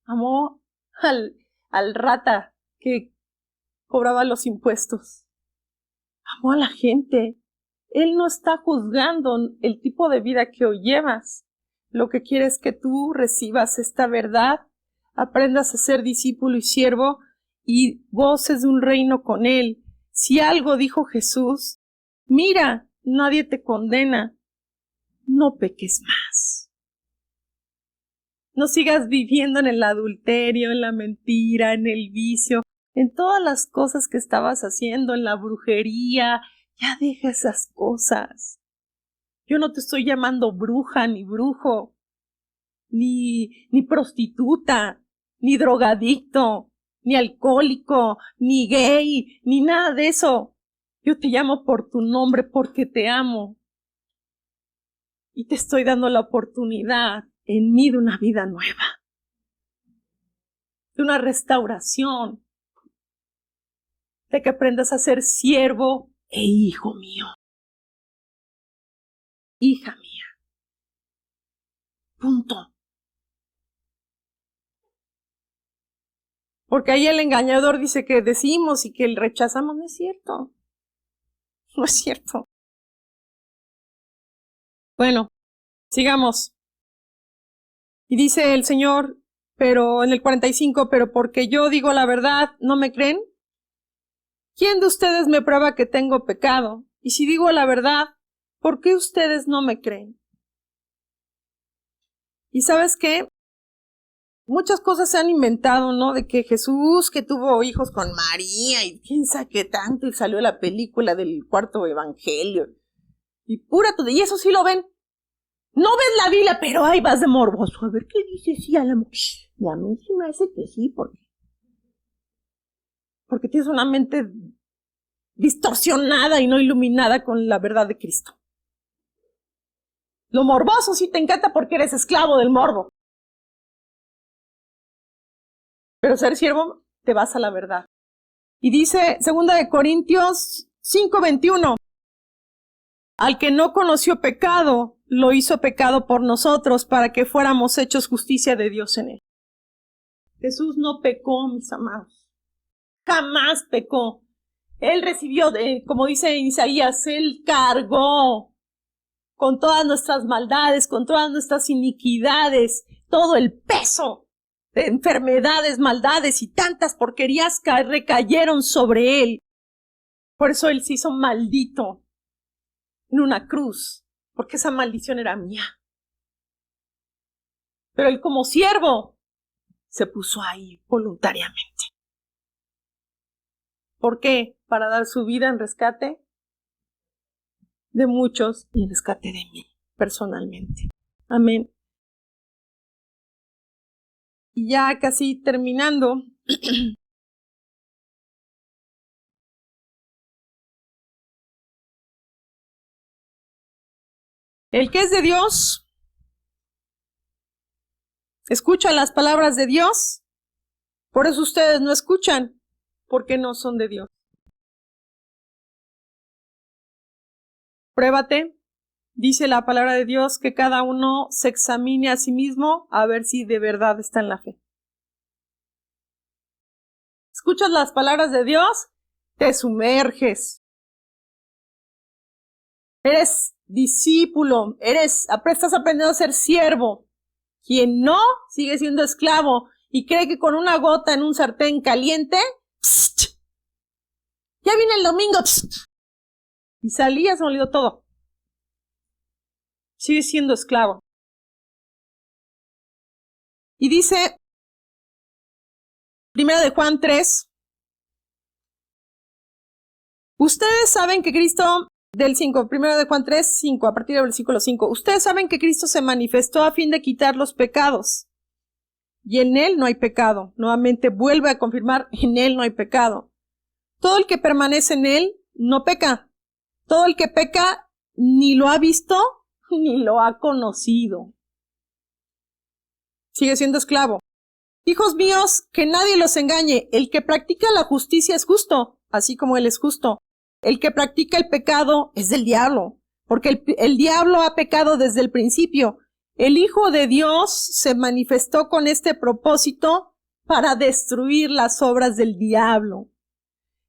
Amó al rata que cobraba los impuestos. Amó a la gente. Él no está juzgando el tipo de vida que hoy llevas. Lo que quiere es que tú recibas esta verdad, aprendas a ser discípulo y siervo y goces de un reino con Él. Si algo dijo Jesús, Mira, nadie te condena. No peques más. No sigas viviendo en el adulterio, en la mentira, en el vicio, en todas las cosas que estabas haciendo, en la brujería. Ya deja esas cosas. Yo no te estoy llamando bruja, ni brujo, ni prostituta, ni drogadicto, ni alcohólico, ni gay, ni nada de eso. Yo te llamo por tu nombre porque te amo. Y te estoy dando la oportunidad en mí de una vida nueva, de una restauración, de que aprendas a ser siervo e hijo mío, hija mía. Punto. Porque ahí el engañador dice que decimos y que el rechazamos. No es cierto. No es cierto. Bueno, sigamos. Y dice el Señor, pero en el 45, pero porque yo digo la verdad, ¿no me creen? ¿Quién de ustedes me prueba que tengo pecado? Y si digo la verdad, ¿por qué ustedes no me creen? Y ¿sabes qué? Muchas cosas se han inventado, ¿no? De que Jesús, que tuvo hijos con María, y quién sabe qué tanto, y salió la película del cuarto evangelio. Y y eso sí lo ven. No ves la Biblia, pero ahí vas de morboso. A ver qué dice, sí, a mí sí me hace que sí, porque tienes una mente distorsionada y no iluminada con la verdad de Cristo. Lo morboso sí te encanta porque eres esclavo del morbo. Pero ser siervo, te vas a la verdad. Y dice 2 Corintios 5:21, al que no conoció pecado, lo hizo pecado por nosotros para que fuéramos hechos justicia de Dios en él. Jesús no pecó, mis amados. Jamás pecó. Él recibió, como dice Isaías, Él cargó con todas nuestras maldades, con todas nuestras iniquidades, todo el peso de enfermedades, maldades y tantas porquerías que recayeron sobre Él. Por eso Él se hizo maldito en una cruz, porque esa maldición era mía. Pero Él como siervo se puso ahí voluntariamente. ¿Por qué? Para dar su vida en rescate de muchos y en rescate de mí, personalmente. Amén. Y ya casi terminando, el que es de Dios, escucha las palabras de Dios, por eso ustedes no escuchan, porque no son de Dios. Pruébate, dice la palabra de Dios, que cada uno se examine a sí mismo a ver si de verdad está en la fe. Escuchas las palabras de Dios, te sumerges. Eres discípulo, estás aprendiendo a ser siervo. Quien no, sigue siendo esclavo y cree que con una gota en un sartén caliente, ¡psst! Ya viene el domingo, ¡psst! Y salía, se me olvidó todo. Sigue siendo esclavo. Y dice, 1 Juan 3, ustedes saben que Cristo, del 5, 1 Juan 3, 5, a partir del versículo 5, ustedes saben que Cristo se manifestó a fin de quitar los pecados. Y en Él no hay pecado. Nuevamente vuelve a confirmar, en Él no hay pecado. Todo el que permanece en Él no peca. Todo el que peca ni lo ha visto ni lo ha conocido. Sigue siendo esclavo. Hijos míos, que nadie los engañe. El que practica la justicia es justo, así como Él es justo. El que practica el pecado es del diablo, porque el diablo ha pecado desde el principio. El Hijo de Dios se manifestó con este propósito para destruir las obras del diablo.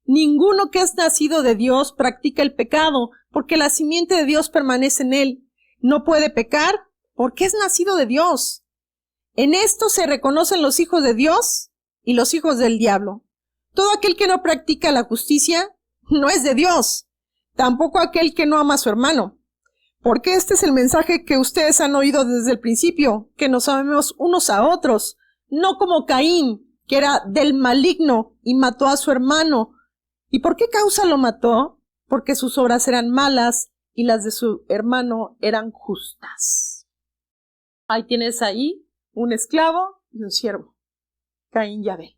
Ninguno que es nacido de Dios practica el pecado, porque la simiente de Dios permanece en él. No puede pecar porque es nacido de Dios. En esto se reconocen los hijos de Dios y los hijos del diablo. Todo aquel que no practica la justicia no es de Dios, tampoco aquel que no ama a su hermano. Porque este es el mensaje que ustedes han oído desde el principio, que nos amemos unos a otros, no como Caín, que era del maligno y mató a su hermano. ¿Y por qué causa lo mató? Porque sus obras eran malas y las de su hermano eran justas. Ahí tienes ahí un esclavo y un siervo, Caín y Abel.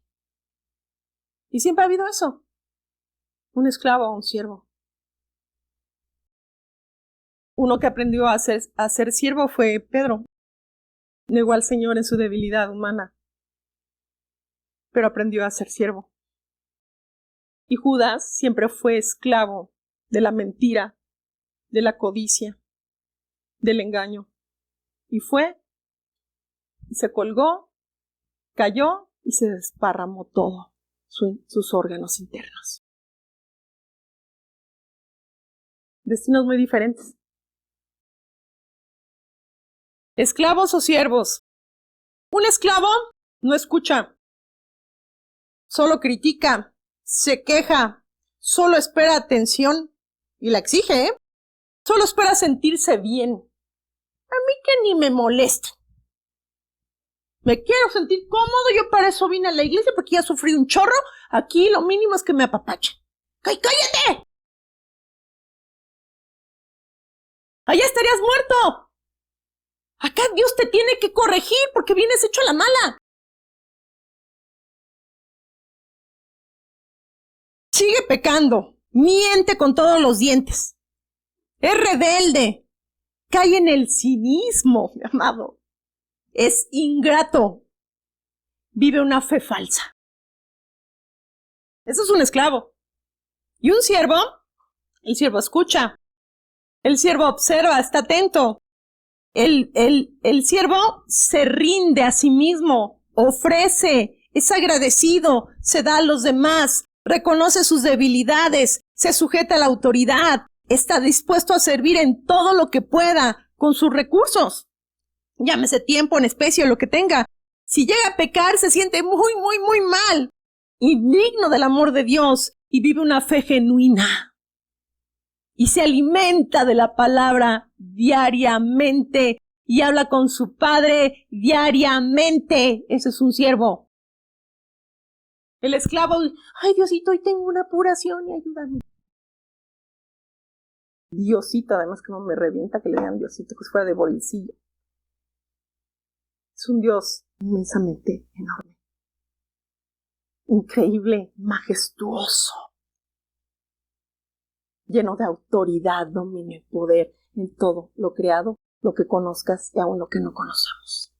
Y siempre ha habido eso, un esclavo o un siervo. Uno que aprendió a ser siervo fue Pedro. Negó al Señor en su debilidad humana, pero aprendió a ser siervo. Y Judas siempre fue esclavo de la mentira, de la codicia, del engaño. Y fue, y se colgó, cayó y se desparramó todo, sus órganos internos. Destinos muy diferentes. ¿Esclavos o siervos? Un esclavo no escucha, solo critica, se queja, solo espera atención y la exige, ¿eh? Solo espera sentirse bien. A mí que ni me molesta. Me quiero sentir cómodo, yo para eso vine a la iglesia porque ya sufrí un chorro. Aquí lo mínimo es que me apapache. ¡Cállate! Allá estarías muerto. Acá Dios te tiene que corregir porque vienes hecho a la mala. Sigue pecando, miente con todos los dientes. Es rebelde, cae en el cinismo, mi amado. Es ingrato, vive una fe falsa. Eso es un esclavo. ¿Y un siervo? El siervo escucha. El siervo observa, está atento. El siervo se rinde a sí mismo, ofrece, es agradecido, se da a los demás, reconoce sus debilidades, se sujeta a la autoridad, está dispuesto a servir en todo lo que pueda con sus recursos. Llámese tiempo, en especie o lo que tenga. Si llega a pecar, se siente muy, muy, muy mal, indigno del amor de Dios y vive una fe genuina. Y se alimenta de la palabra diariamente y habla con su padre diariamente. Ese es un siervo. El esclavo, ay Diosito, hoy tengo una apuración y ayúdame. Diosito, además que no me revienta que le digan Diosito, que fuera de bolsillo. Es un Dios inmensamente enorme, increíble, majestuoso, lleno de autoridad, dominio y poder en todo lo creado, lo que conozcas y aún lo que no conocemos.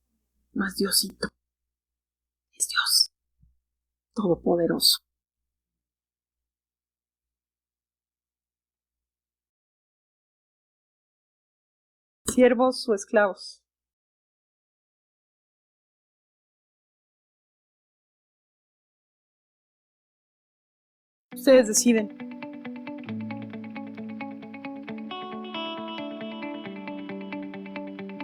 No es Diosito, es Dios todopoderoso. ¿Siervos o esclavos? Ustedes deciden.